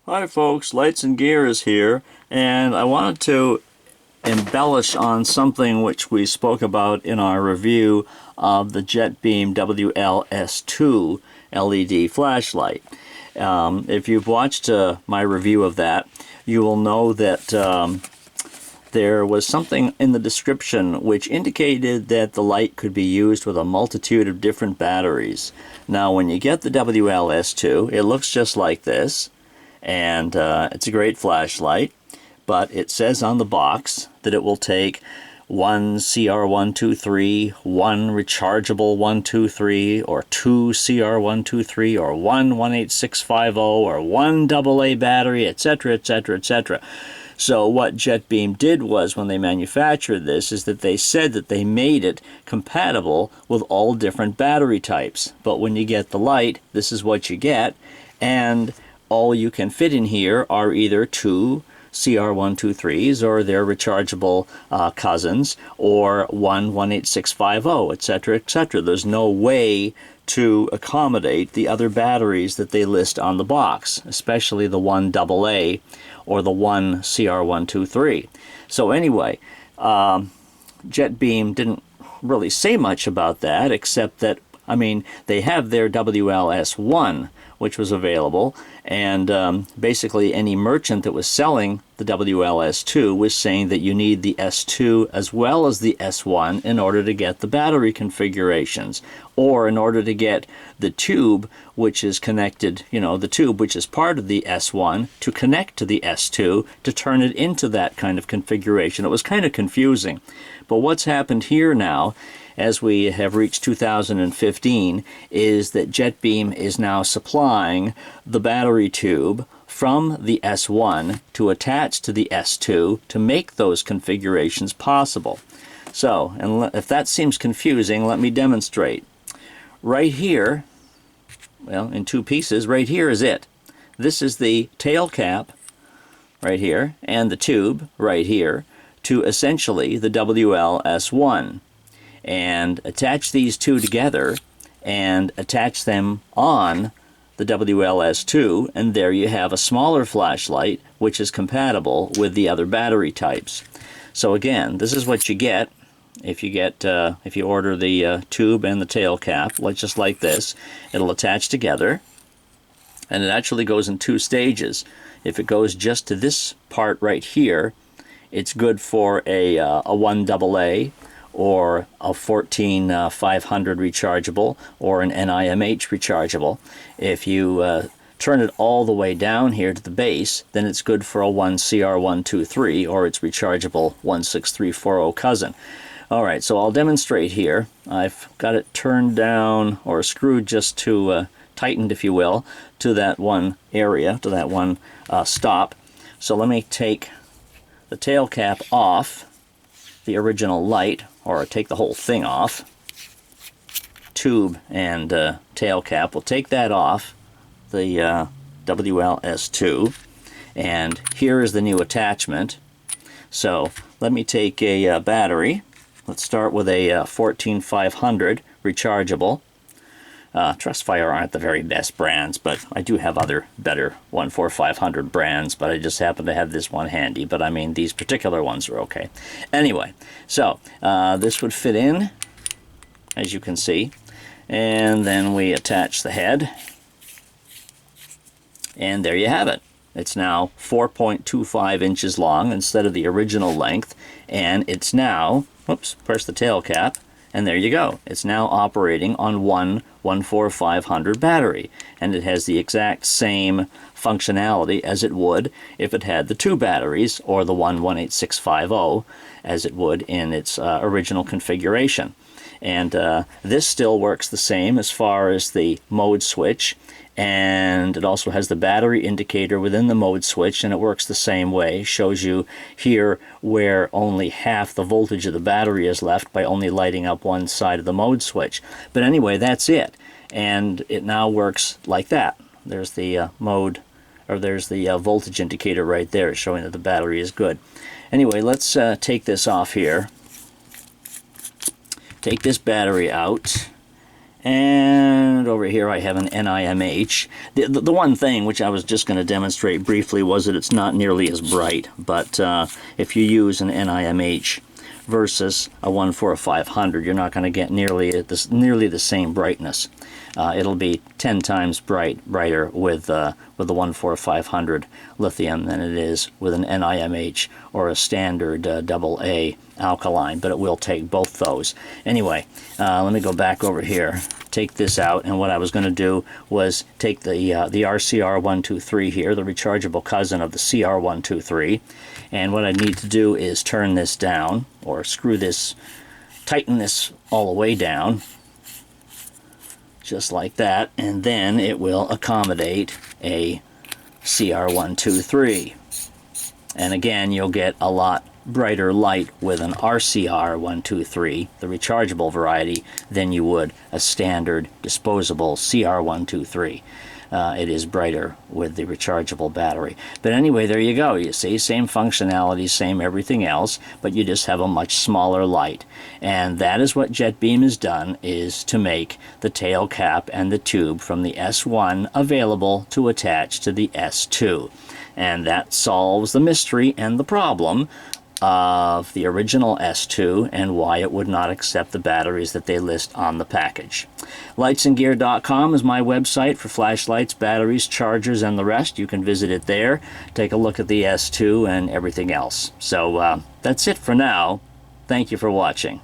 Hi folks, Lights and Gear is here, and I wanted to embellish on something which we spoke about in our review of the Jetbeam WL-S2 LED flashlight. If you've watched my review of that, you will know that there was something in the description which indicated that the light could be used with a multitude of different batteries. Now when you get the WL-S2, it looks just like this. And it's a great flashlight, but it says on the box that it will take one CR123, one rechargeable 123, or two CR123, or one 18650, or one AA battery, etc., etc., etc. So what Jetbeam did was, when they manufactured this, is that they said that they made it compatible with all different battery types. But when you get the light, this is what you get, and all you can fit in here are either two CR123s or their rechargeable cousins, or one 18650, etc., etc. There's no way to accommodate the other batteries that they list on the box, especially the one AA or the one CR123. So anyway, Jetbeam didn't really say much about that, except that, I mean, they have their WL-S1, which was available, and basically any merchant that was selling the WL-S2 was saying that you need the S2 as well as the S1 in order to get the battery configurations, or in order to get the tube which is connected, you know, the tube which is part of the S1 to connect to the S2 to turn it into that kind of configuration. It was kind of confusing. But what's happened here now, as we have reached 2015, is that Jetbeam is now supplying the battery tube from the S1 to attach to the S2 to make those configurations possible. So, and if that seems confusing, let me demonstrate. Right here, well, in two pieces, right here is it. This is the tail cap right here, and the tube right here, to essentially the WL-S1. And attach these two together and attach them on the WL-S2, and there you have a smaller flashlight which is compatible with the other battery types. So again, this is what you get if you order the tube and the tail cap, just like this. It'll attach together, and it actually goes in two stages. If it goes just to this part right here, it's good for a 1 AA, or a 14500 rechargeable, or an NIMH rechargeable. If you turn it all the way down here to the base, then it's good for a 1 CR123 or its rechargeable 16340 cousin. Alright, so I'll demonstrate here. I've got it turned down, or screwed just to, tightened if you will, to that one area, to that one stop. So let me take the tail cap off the original light, or take the whole thing off. Tube and tail cap, we'll take that off the WL-S2, and here is the new attachment. So let me take a battery. Let's start with a 14500 rechargeable. Trustfire aren't the very best brands, but I do have other better 14500 brands, but I just happen to have this one handy. But I mean, these particular ones are okay. Anyway, so this would fit in, as you can see, and then we attach the head, and there you have it. It's now 4.25 inches long instead of the original length, and it's now, whoops, press the tail cap, and there you go. It's now operating on one 14500 battery, and it has the exact same functionality as it would if it had the two batteries, or the one 18650, as it would in its original configuration. And this still works the same as far as the mode switch, and it also has the battery indicator within the mode switch, and it works the same way. Shows you here where only half the voltage of the battery is left by only lighting up one side of the mode switch. But anyway, that's it, and it now works like that. There's the there's the voltage indicator right there, showing that the battery is good. Anyway, let's take this off here. Take this battery out, And over here I have an NIMH. The one thing which I was just going to demonstrate briefly was that it's not nearly as bright, but if you use an NIMH versus a 14500, you're not going to get nearly the same brightness. It'll be 10 times brighter with the 14500 lithium than it is with an NIMH or a standard AA alkaline, but it will take both those. Anyway, let me go back over here, take this out, and what I was going to do was take the RCR123 here, the rechargeable cousin of the CR123, and what I need to do is turn this down, or screw this, tighten this all the way down, just like that, and then it will accommodate a CR123. And again, you'll get a lot brighter light with an RCR123, the rechargeable variety, than you would a standard disposable CR123. It is brighter with the rechargeable battery. But anyway, there you go. You see, same functionality, same everything else, but you just have a much smaller light. And that is what Jetbeam has done, is to make the tail cap and the tube from the S1 available to attach to the S2. And that solves the mystery and the problem of the original S2 and why it would not accept the batteries that they list on the package. Lightsandgear.com is my website for flashlights, batteries, chargers, and the rest. You can visit it there, take a look at the S2 and everything else. So that's it for now. Thank you for watching.